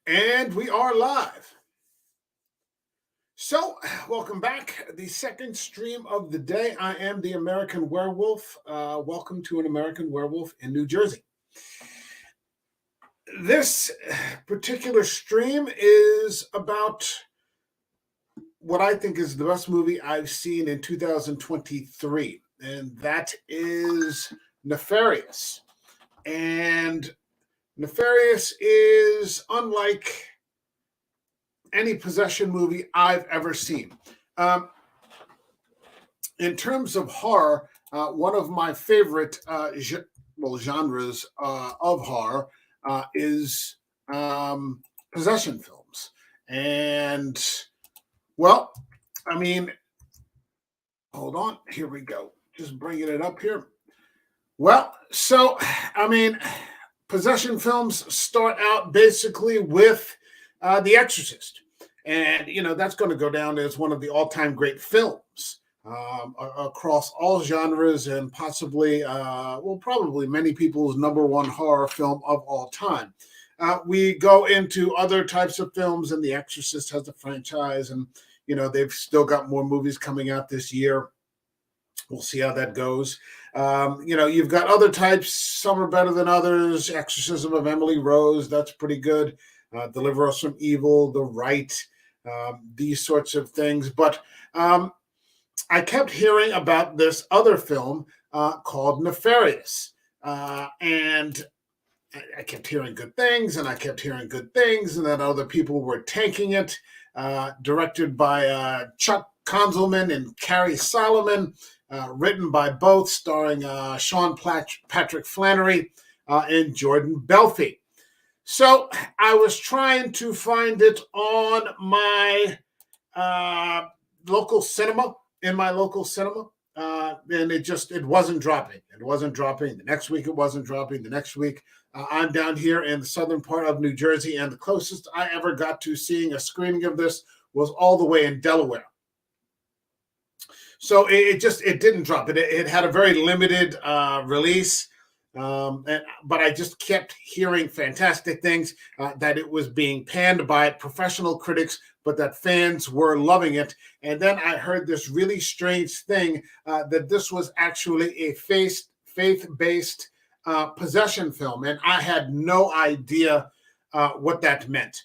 And we are live. So, welcome back. The second stream of the day. I am the American Werewolf. Welcome to an American Werewolf in New Jersey. This particular stream is about what I think is the best movie I've seen in 2023, and that is Nefarious. And Nefarious is unlike any possession movie I've ever seen. In terms of horror, one of my favorite genres of horror is possession films. And, well, I mean, hold on. Here we go. Just bringing it up here. Well, so, I mean, possession films start out basically with The Exorcist. And, that's going to go down as one of the all-time great films across all genres and possibly, probably many people's number one horror film of all time. We go into other types of films, and The Exorcist has a franchise, and, they've still got more movies coming out this year. We'll see how that goes. You've got other types. Some are better than others. Exorcism of Emily Rose, that's pretty good. Deliver Us from Evil, The Rite, these sorts of things. But I kept hearing about this other film called Nefarious. And I kept hearing good things, and I kept hearing good things, and then other people were tanking it. Directed by Chuck Konzelman and Carrie Solomon. Written by both, starring Sean Patrick Flannery and Jordan Belfi. So I was trying to find it on my local cinema, and it wasn't dropping. It wasn't dropping. The next week it wasn't dropping. The next week I'm down here in the southern part of New Jersey, and the closest I ever got to seeing a screening of this was all the way in Delaware. So it didn't drop. It had a very limited release, but I just kept hearing fantastic things, that it was being panned by professional critics, but that fans were loving it. And then I heard this really strange thing, that this was actually a faith-based possession film, and I had no idea what that meant.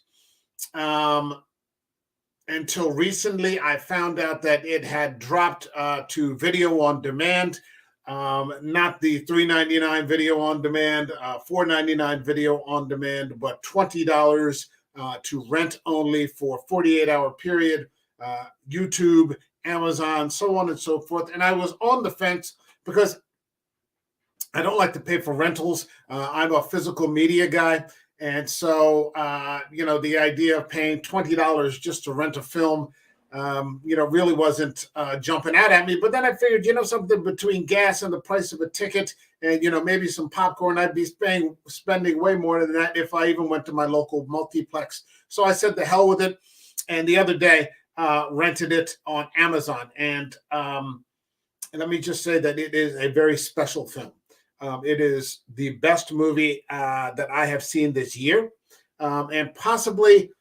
Until recently, I found out that it had dropped to video on demand, not the $3.99 video on demand, $4.99 video on demand, but $20 to rent only for a 48-hour period, YouTube, Amazon, so on and so forth. And I was on the fence because I don't like to pay for rentals. I'm a physical media guy. And so, the idea of paying $20 just to rent a film, really wasn't jumping out at me. But then I figured, something between gas and the price of a ticket and, maybe some popcorn, I'd be spending way more than that if I even went to my local multiplex. So I said, the hell with it. And the other day, rented it on Amazon. And let me just say that it is a very special film. It is the best movie that I have seen this year, and possibly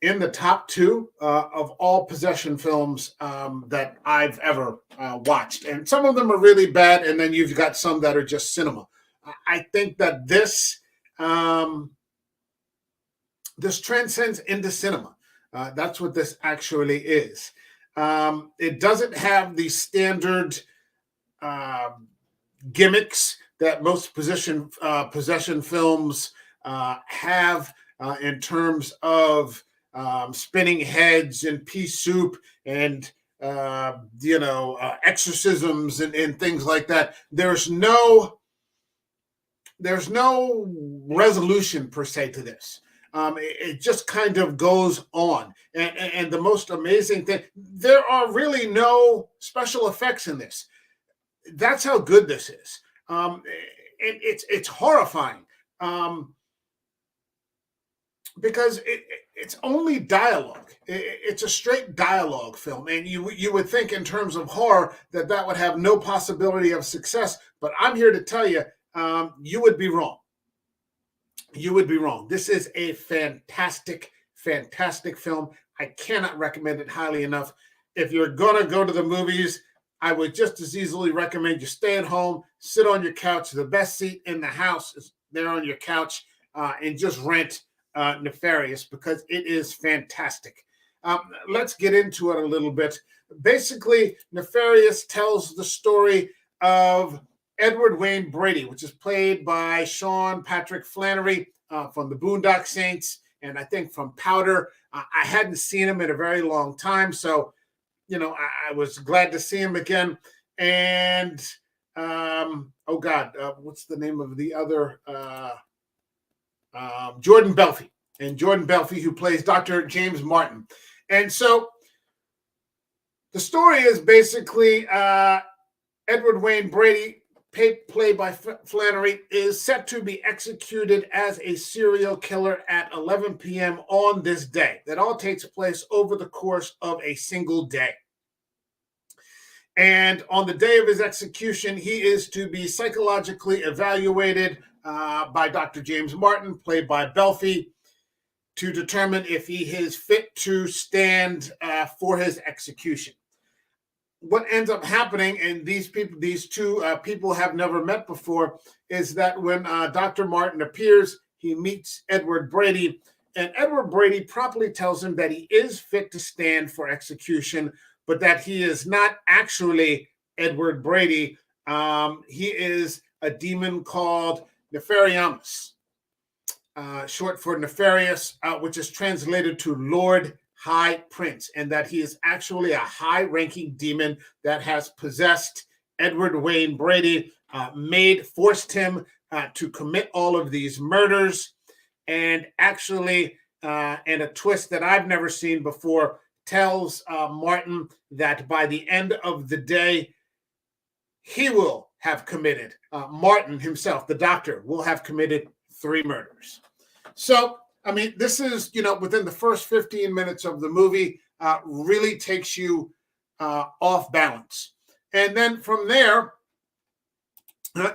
in the top two of all possession films that I've ever watched. And some of them are really bad, and then you've got some that are just cinema. I think that this transcends into cinema. That's what this actually is. It doesn't have the standard gimmicks that most possession films have in terms of spinning heads and pea soup and exorcisms and things like that. There's no resolution per se to this. It just kind of goes on. And the most amazing thing, there are really no special effects in this. That's how good this is. And it's horrifying because it's only dialogue. It's a straight dialogue film. And you would think in terms of horror that would have no possibility of success. But I'm here to tell you, you would be wrong. you would be wrong. This is a fantastic, fantastic film. I cannot recommend it highly enough. If you're going to go to the movies, I would just as easily recommend you stay at home, sit on your couch. The best seat in the house is there on your couch, and just rent Nefarious, because it is fantastic. Let's get into it a little bit. Basically, Nefarious tells the story of Edward Wayne Brady, which is played by Sean Patrick Flannery from the Boondock Saints, and I think from Powder. I hadn't seen him in a very long time, so I was glad to see him again. And oh God, what's the name of the other? Jordan Belfi, who plays Dr. James Martin. And so the story is basically Edward Wayne Brady, played by Flannery, is set to be executed as a serial killer at 11 p.m. on this day. That all takes place over the course of a single day. And on the day of his execution, he is to be psychologically evaluated by Dr. James Martin, played by Belfi, to determine if he is fit to stand for his execution. What ends up happening, and these two people have never met before, is that when Dr. Martin appears, he meets Edward Brady, and Edward Brady promptly tells him that he is fit to stand for execution, but that he is not actually Edward Brady. He is a demon called Nefarious, short for Nefarious, which is translated to Lord High Prince, and that he is actually a high-ranking demon that has possessed Edward Wayne Brady, forced him to commit all of these murders, and actually, and a twist that I've never seen before, tells Martin that by the end of the day, he will have committed, Martin himself, the doctor, will have committed 3 murders. So, I mean, this is, within the first 15 minutes of the movie, really takes you off balance. And then from there,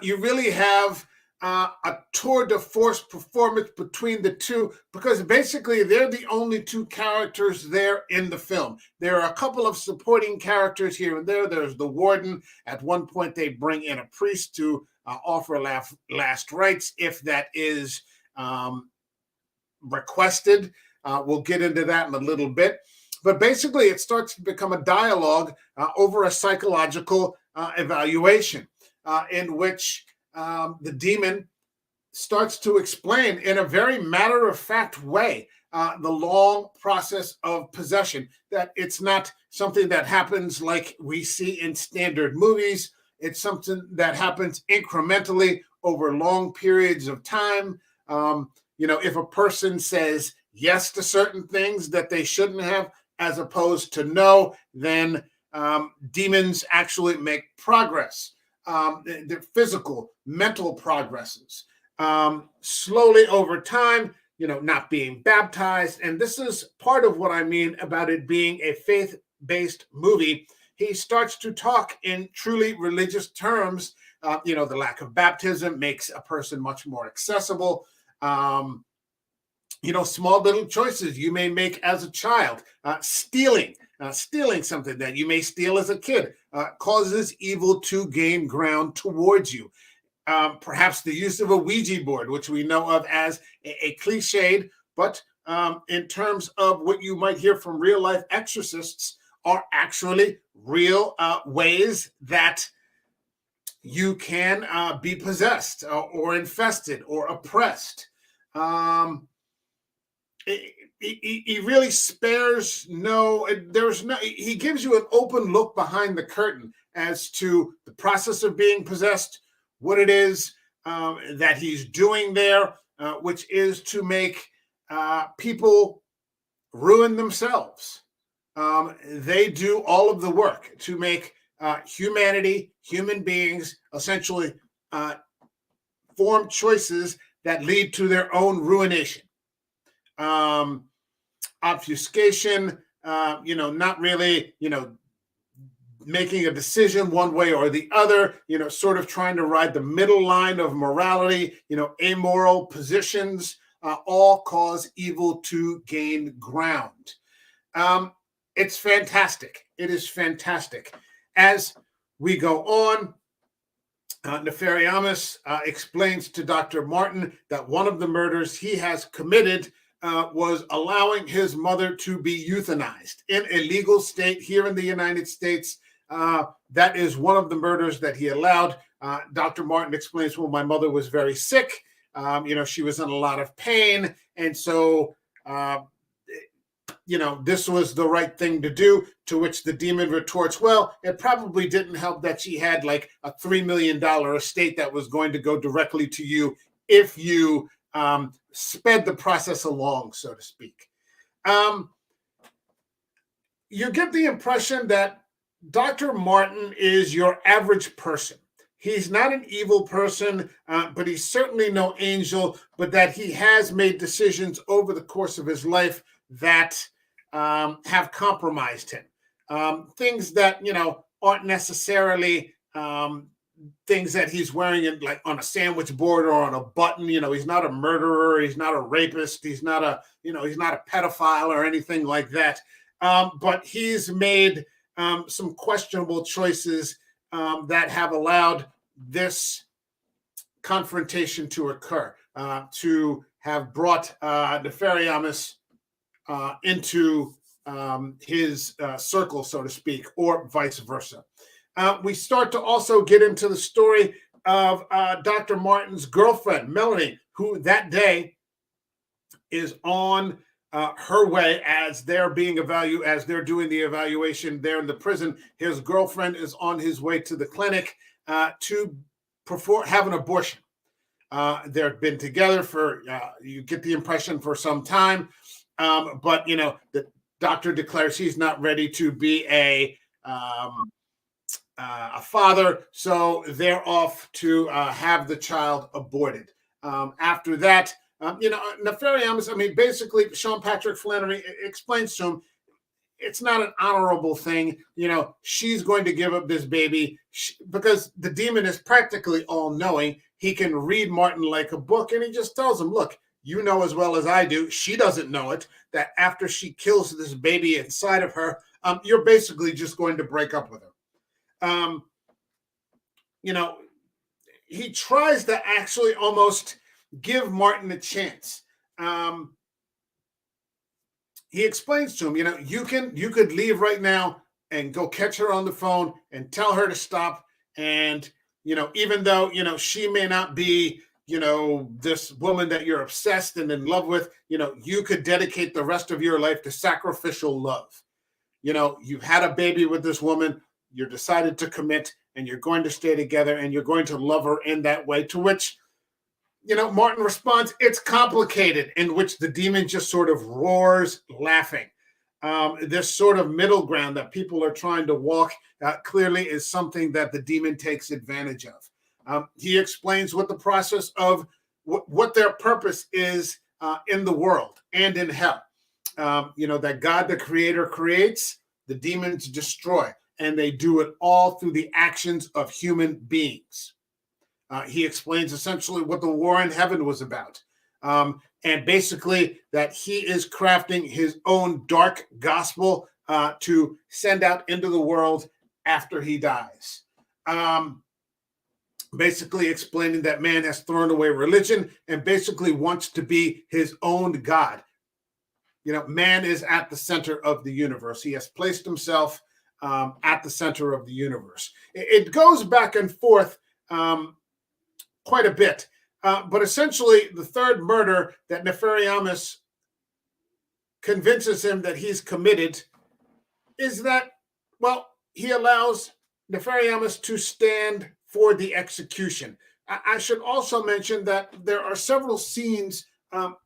you really have a tour de force performance between the two, because basically they're the only 2 characters there in the film. There are a couple of supporting characters here and there. There's the warden. At one point, they bring in a priest to offer last rites, if that is requested. We'll get into that in a little bit. But basically, it starts to become a dialogue over a psychological evaluation in which the demon starts to explain in a very matter-of-fact way the long process of possession, that it's not something that happens like we see in standard movies. It's something that happens incrementally over long periods of time. If a person says yes to certain things that they shouldn't have, as opposed to no, then demons actually make progress. Their physical, mental progresses. Slowly over time, not being baptized. And this is part of what I mean about it being a faith-based movie. He starts to talk in truly religious terms. The lack of baptism makes a person much more accessible. Small little choices you may make as a child, stealing something that you may steal as a kid, causes evil to gain ground towards you. Perhaps the use of a Ouija board, which we know of as a cliched, but in terms of what you might hear from real life exorcists, are actually real ways that you can be possessed or infested or oppressed. He really spares he gives you an open look behind the curtain as to the process of being possessed, what it is that he's doing there, which is to make people ruin themselves. They do all of the work to make human beings, essentially form choices that lead to their own ruination. Obfuscation, not really, making a decision one way or the other, sort of trying to ride the middle line of morality, amoral positions, all cause evil to gain ground. It's fantastic. It is fantastic. As we go on, Nefarious explains to Dr. Martin that one of the murders he has committed was allowing his mother to be euthanized in a legal state here in the United States. That is one of the murders that he allowed. Dr. Martin explains, well, my mother was very sick. She was in a lot of pain. And so, this was the right thing to do, to which the demon retorts, well, it probably didn't help that she had like a $3 million estate that was going to go directly to you if you sped the process along, so to speak. You get the impression that Dr. Martin is your average person. He's not an evil person, but he's certainly no angel, but that he has made decisions over the course of his life that have compromised him. Things that, aren't necessarily things that he's wearing it like on a sandwich board or on a button. He's not a murderer. He's not a rapist. He's not a pedophile or anything like that. But he's made some questionable choices that have allowed this confrontation to occur, to have brought Nefarious into his circle, so to speak, or vice versa. We start to also get into the story of Dr. Martin's girlfriend, Melanie, who that day is on her way as they're doing the evaluation there in the prison. His girlfriend is on his way to the clinic to have an abortion. They've been together for, you get the impression, for some time. But the doctor declares he's not ready to be a father, so they're off to have the child aborted. After that, Nefarious, basically, Sean Patrick Flannery explains to him it's not an honorable thing. She's going to give up this baby because the demon is practically all-knowing. He can read Martin like a book, and he just tells him, look, you know as well as I do, she doesn't know it, that after she kills this baby inside of her, you're basically just going to break up with her. He tries to actually almost give Martin a chance. He explains to him, you could leave right now and go catch her on the phone and tell her to stop. And, even though, she may not be, this woman that you're obsessed and in love with, you could dedicate the rest of your life to sacrificial love. You've had a baby with this woman, you're decided to commit, and you're going to stay together, and you're going to love her in that way, to which, Martin responds, it's complicated, in which the demon just sort of roars laughing. This sort of middle ground that people are trying to walk clearly is something that the demon takes advantage of. He explains what the process of what their purpose is in the world and in hell. That God, the creator, creates, the demons destroy, and they do it all through the actions of human beings. He explains essentially what the war in heaven was about. And basically that he is crafting his own dark gospel to send out into the world after he dies. Basically explaining that man has thrown away religion and basically wants to be his own God. Man is at the center of the universe. He has placed himself at the center of the universe. It goes back and forth quite a bit. But essentially, the third murder that Nefarious convinces him that he's committed is that, he allows Nefarious to stand for the execution. I should also mention that there are several scenes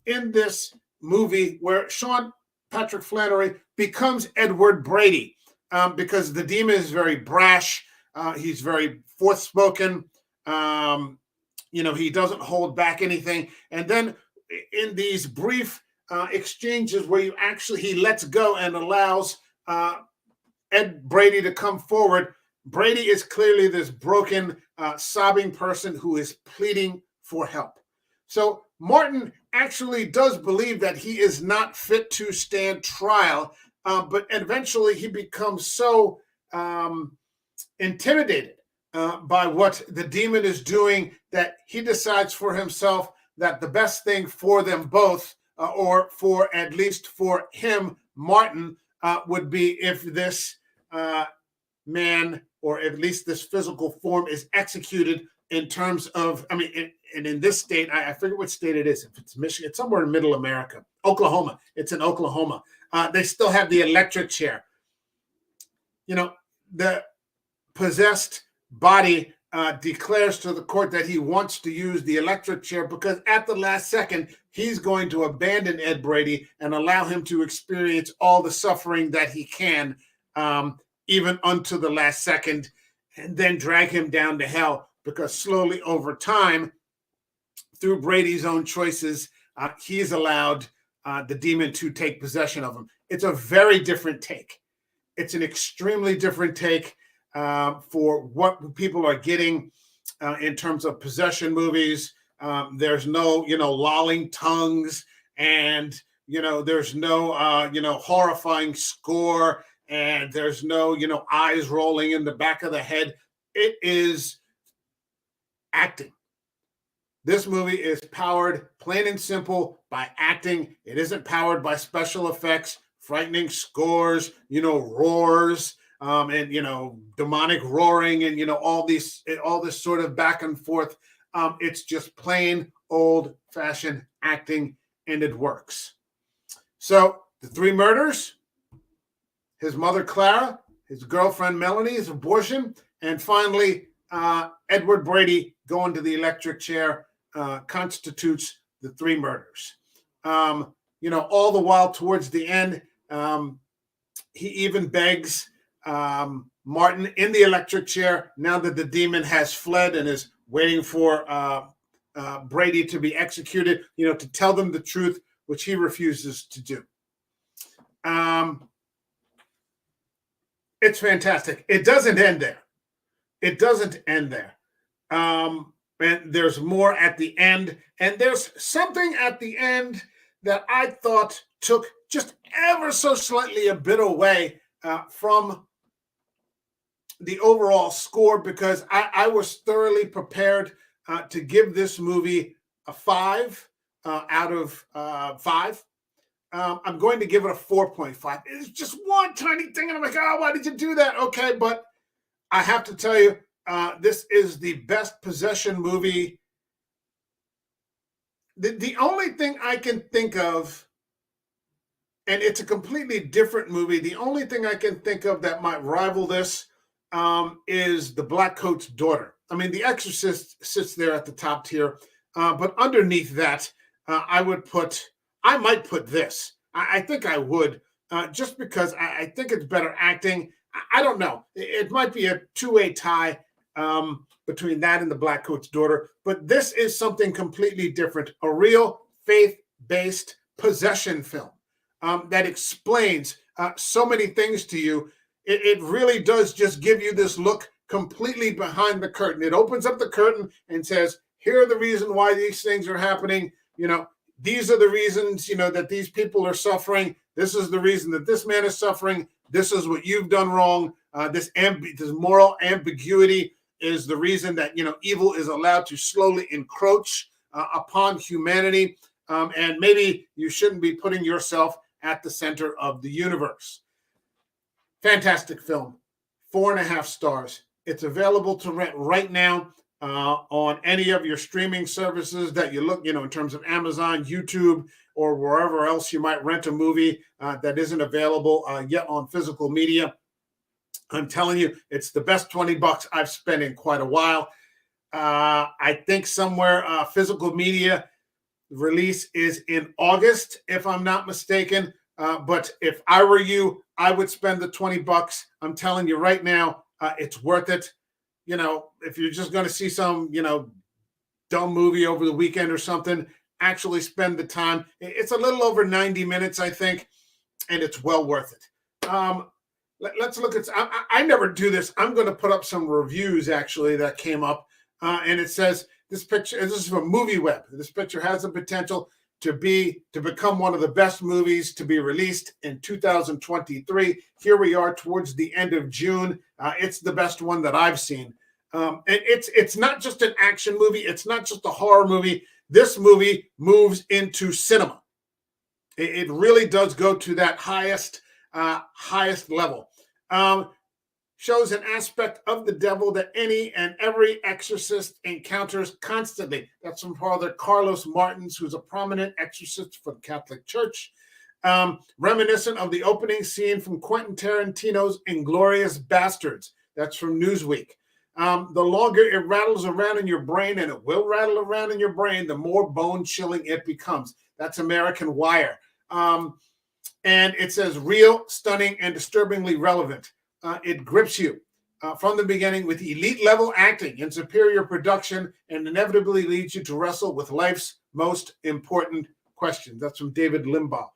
in this movie where Sean Patrick Flannery becomes Edward Brady because the demon is very brash. He's very forthspoken. He doesn't hold back anything. And then in these brief exchanges where he lets go and allows Ed Brady to come forward. Brady is clearly this broken, sobbing person who is pleading for help. So Martin actually does believe that he is not fit to stand trial, but eventually he becomes so intimidated by what the demon is doing that he decides for himself that the best thing for them both, or for at least for him, Martin, would be if this man, or at least this physical form, is executed in terms of, I mean, and in this state, I forget what state it is. If it's Michigan, it's somewhere in middle America. Oklahoma. It's in Oklahoma. They still have the electric chair. You know, the possessed body declares to the court that he wants to use the electric chair because at the last second, he's going to abandon Ed Brady and allow him to experience all the suffering that he can, even unto the last second, and then drag him down to hell, because slowly over time, through Brady's own choices, he's allowed the demon to take possession of him. It's a very different take. It's an extremely different take for what people are getting in terms of possession movies. There's no, lolling tongues, and, there's no, horrifying score, and there's no, eyes rolling in the back of the head. It is acting. This movie is powered, plain and simple, by acting. It isn't powered by special effects, frightening scores, roars, and demonic roaring, and all this sort of back and forth. It's just plain old-fashioned acting, and it works. So the three murders: his mother Clara, his girlfriend Melanie, his abortion, and finally Edward Brady going to the electric chair, constitutes the three murders. All the while towards the end, he even begs Martin in the electric chair, now that the demon has fled and is waiting for Brady to be executed, to tell them the truth, which he refuses to do. It's fantastic. It doesn't end there. And there's more at the end. And there's something at the end that I thought took just ever so slightly a bit away from the overall score, because I was thoroughly prepared to give this movie a 5 out of 5. I'm going to give it a 4.5. It's just one tiny thing, and I'm like, oh, why did you do that? Okay, but I have to tell you, this is the best possession movie. The only thing I can think of, and it's a completely different movie, the only thing I can think of that might rival this is The Black Coat's Daughter. I mean, The Exorcist sits there at the top tier, but underneath that, I might put this. I think I would, just because I think it's better acting. I don't know. It might be a two-way tie between that and The Black Coat's Daughter, but this is something completely different. A real faith-based possession film that explains so many things to you. It really does just give you this look completely behind the curtain. It opens up the curtain and says, here are the reasons why these things are happening. These are the reasons, that these people are suffering. This is the reason that this man is suffering. This is what you've done wrong. This moral ambiguity is the reason that, evil is allowed to slowly encroach upon humanity. And maybe you shouldn't be putting yourself at the center of the universe. Fantastic film. 4.5 stars. It's available to rent right now on any of your streaming services that you look, in terms of Amazon, YouTube, or wherever else you might rent a movie that isn't available yet on physical media. I'm telling you, it's the best $20 I've spent in quite a while. I think somewhere physical media release is in August, if I'm not mistaken. But if I were you, I would spend the $20. I'm telling you right now, it's worth it. If you're just going to see some, dumb movie over the weekend or something, actually spend the time. It's a little over 90 minutes, I think, and it's well worth it. let's look at. I never do this. I'm going to put up some reviews actually that came up, and it says this picture. This is from Movie Web. This picture has the potential to become one of the best movies to be released in 2023. Here we are towards the end of June. It's the best one that I've seen. And it's not just an action movie. It's not just a horror movie. This movie moves into cinema. It really does go to that highest level. Shows an aspect of the devil that any and every exorcist encounters constantly. That's from Father Carlos Martins, who's a prominent exorcist for the Catholic Church. Reminiscent of the opening scene from Quentin Tarantino's Inglourious Bastards. That's from Newsweek. The longer it rattles around in your brain, and it will rattle around in your brain, the more bone-chilling it becomes. That's American Wire. And it says real, stunning, and disturbingly relevant. It grips you from the beginning with elite level acting and superior production, and inevitably leads you to wrestle with life's most important questions. That's from David Limbaugh.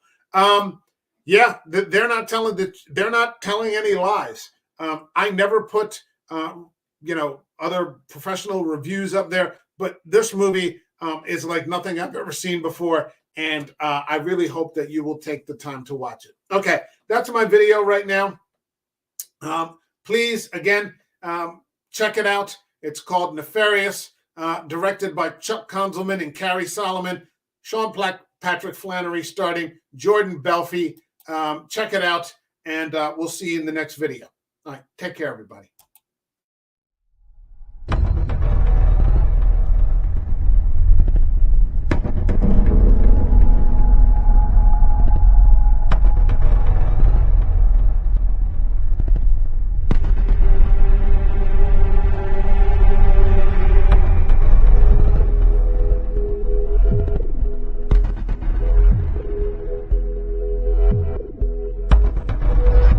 Yeah, they're not telling any lies. I never put other professional reviews up there, but this movie is like nothing I've ever seen before, and I really hope that you will take the time to watch it. Okay, that's my video right now. Please, again, check it out. It's called Nefarious, directed by Chuck Konzelman and Carrie Solomon, Sean Patrick Flannery starting, Jordan Belfi. Check it out, and we'll see you in the next video. All right, take care, everybody.